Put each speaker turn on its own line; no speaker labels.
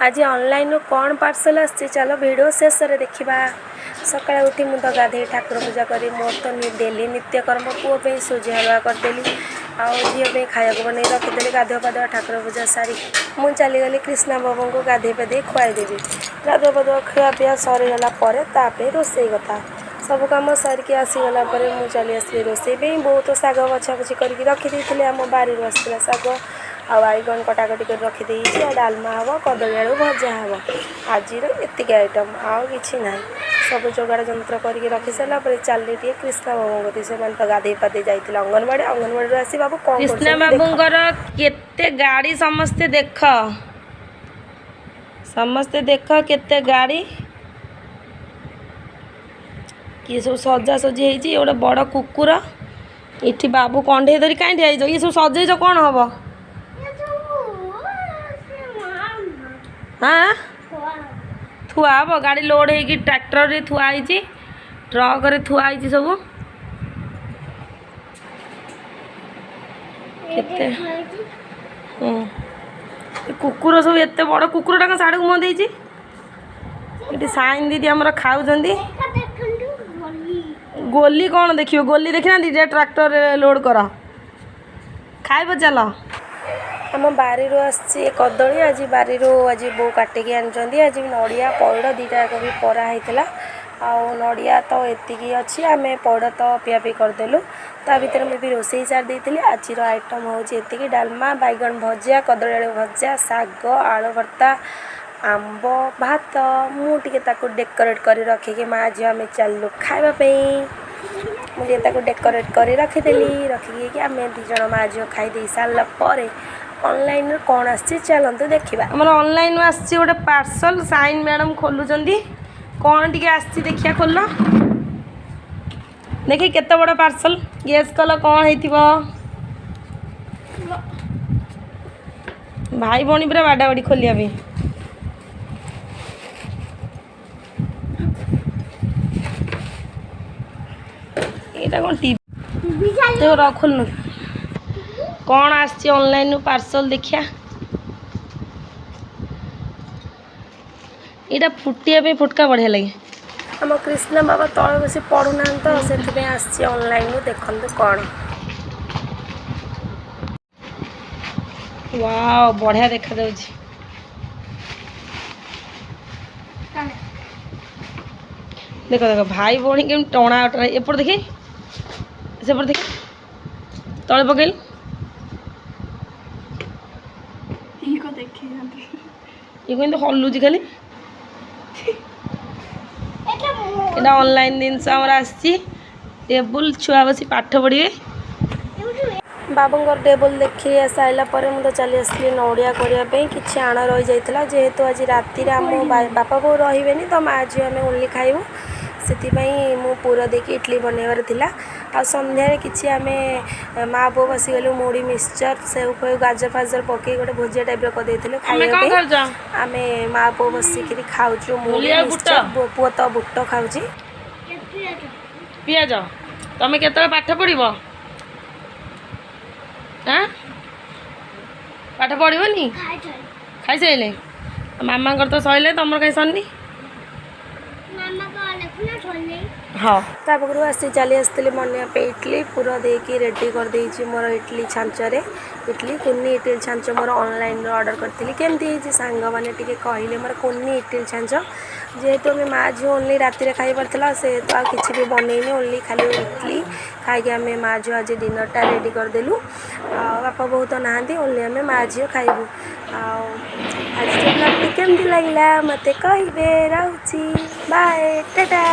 आज ऑनलाइन कौन पार्सल आसी चलो वीडियो शेष रे देखा। सकाଳେ उठी मु तो गाधे ठाकुर पूजा करी मोर तो डेली नित्यकर्म पुओ पे सुजी हलवा करदेली झील खाया बन रखीदेली गाधुआ पाधुआ ठाकुर पूजा सारी मु चलीगली कृष्णा बाबू को गाधे पाधे खुआईदेवी। गाधुआ पाधुआ खुआ पिया सरीगला रोसई कथा सब कम सारिकी आसीगला मु चली आसली रोसई पे बहुत शाग बछा बछी कर रखी आम बारी आसला शाग आईगन कटाकटी कर रखीदे डालमा हम कदली आलू भजा हम आज एतिक आइटम आउ कि ना सब जोगाड़ जंत्र करके रखी सारा चली टे कृष्णा बाबू से तो गाधे पाधे जाते अंगनवाड़ी अंगनवाड़ी आसी बाबू कौन
कृष्णा बाबूंकर केते गाड़ी समस्ते देख केते गाड़ी किए सब सजा सजी होती गोटे बड़ कुकुर इटी बाबू कंडे धरी कहीं ठिया ये सब सजेज कौन हम हाँ थुआ हम गाड़ी लोड हो ट्रैक्टर रे थुआई ट्रक रे थुआई सब केते कुकुर सब एत बड़ कुकुर टाक साढ़े घुम देती ये साइन दीदी आमर खाऊ गोली कौन देखियो गोली देखना दीदी ट्रैक्टर लोड कर खाइब चल
आम बारी आसी कदली आज बारी आज बो काटिकी आनी आज नड़िया पइड़ दीटा जाक भी परा होता आउ नड़िया तो एतिकी अच्छी आम पइड़ तो पिया पी करदेलु ता भर मुझे भी रोसई सार देती आज आइटम होती डालमा बैगन भजा कदली आलू भजा शाग आलू भर्ता आंब भात मुझे डेकोरेट कर रखिकी माँ झील आम चलू खावाई मुझे डेकोरेट कर रखीदेली रखिकी आम दिज माँ झील खाई सारापर ऑनलाइन कौन आसी चलते देखा
आम ऑनलाइन आसी गोटे पार्सल साइन मैडम खोलुंट कौन टी आसी देखिया खोल देखी केते बड़ पार्सल गेस कल कौन हो भाई भौणी पूरा बाड़ा बाड़ी खोलिया यहाँ कौन टीवी रखुन कौन आसी ऑनलाइन पार्सल देखिया यहाँ फुटिया फुटका बढ़िया लगे
आम कृष्णा बाबा तले बस पढ़ुना तो से आसी ऑनलाइन देखु कौन
वाओ बढ़िया देखा जाउछि देखो देखो भाई भौणी के टणा उठा एपट देखे सेपट देखे तले पकड़ ये कहते हलुची खाली এটা অনলাइन जिनस आसी टेबुल छुआ बस पाठ पढ़े
बाबूंर टेबल देखी सारापर मुझे चली आसली नड़िया करने कि आण रही जाता जेहेतु आज राति आम बापा बो रे तो माँ झी आम ओनली खाइबू से मु पूरा देखी इडली बनइबार थिला आ संध्या किसी आम माँ बो बसीगलु मुढ़ी मिक्सचर सेव फेव गाजर फाजर पकई गोटे भुजिया टाइप कर खाइबा आम माँ बो बसिक खाऊँ मुढ़ी मिक्सचर पुओ तो बुट खाऊँ
पियाज तमें केतले पाठ पढ़ हाँ पाठ पढ़नी खाई सारे मामा तो सैले तुम कहीं सरनी हाँ
पाखु आसी चली आसती मनिया पे इडली पूरा देकी रेडी कर देछि मोर इडली छांचरे इडली कुन्नी इडली छांच मोर ऑनलाइन ऑर्डर करती केमती सांग मैंने कहले मोर कुन्नी इडली छांच जेहेतु आम माँ झी ओनली राति खाई पार्ला से तो किसी भी बनईनी ओनली खाली इडली खाई आम माँ झी आज डिनरटा रेडी करदेलु बापा बहुत नहांती ओनली आम माँ झी खाइबू आज ब्लॉगटी केमती लगला मत कहे रोची बाय टाटा।